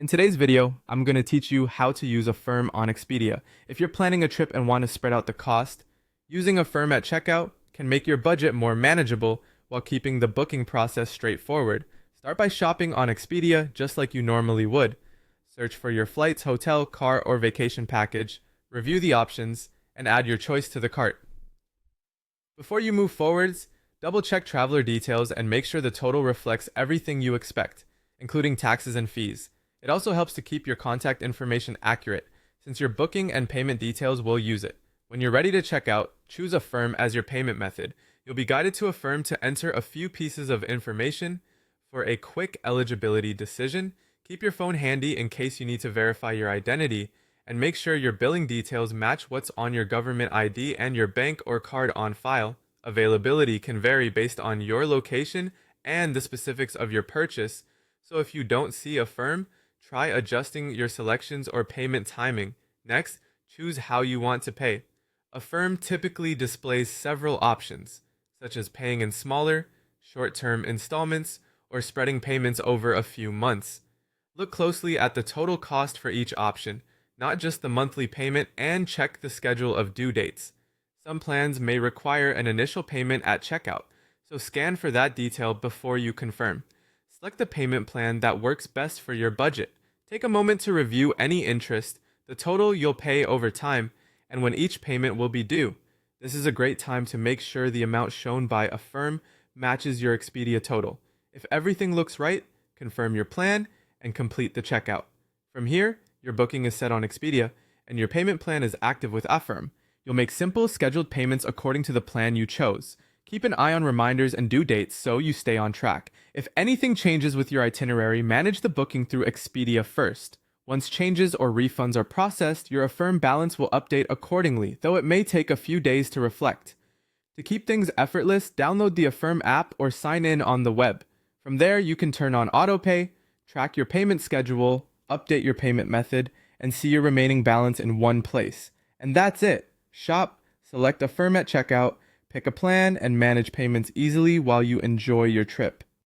In today's video, I'm going to teach you how to use Affirm on Expedia. If you're planning a trip and want to spread out the cost, using Affirm at checkout can make your budget more manageable while keeping the booking process straightforward. Start by shopping on Expedia just like you normally would. Search for your flights, hotel, car, or vacation package, review the options, and add your choice to the cart. Before you move forwards, double check traveler details and make sure the total reflects everything you expect, including taxes and fees. It also helps to keep your contact information accurate, since your booking and payment details will use it. When you're ready to check out, choose Affirm as your payment method. You'll be guided to Affirm to enter a few pieces of information for a quick eligibility decision. Keep your phone handy in case you need to verify your identity, and make sure your billing details match what's on your government ID and your bank or card on file. Availability can vary based on your location and the specifics of your purchase, so if you don't see Affirm, try adjusting your selections or payment timing. Next, choose how you want to pay. Affirm typically displays several options, such as paying in smaller, short-term installments, or spreading payments over a few months. Look closely at the total cost for each option, not just the monthly payment, and check the schedule of due dates. Some plans may require an initial payment at checkout, so scan for that detail before you confirm. Select the payment plan that works best for your budget. Take a moment to review any interest, the total you'll pay over time, and when each payment will be due. This is a great time to make sure the amount shown by Affirm matches your Expedia total. If everything looks right, confirm your plan and complete the checkout. From here, your booking is set on Expedia, and your payment plan is active with Affirm. You'll make simple, scheduled payments according to the plan you chose. Keep an eye on reminders and due dates so you stay on track. If anything changes with your itinerary, manage the booking through Expedia first. Once changes or refunds are processed, your Affirm balance will update accordingly, though it may take a few days to reflect. To keep things effortless, download the Affirm app or sign in on the web. From there, you can turn on autopay, track your payment schedule, update your payment method, and see your remaining balance in one place. And that's it. Shop, select Affirm at checkout, pick a plan, and manage payments easily while you enjoy your trip.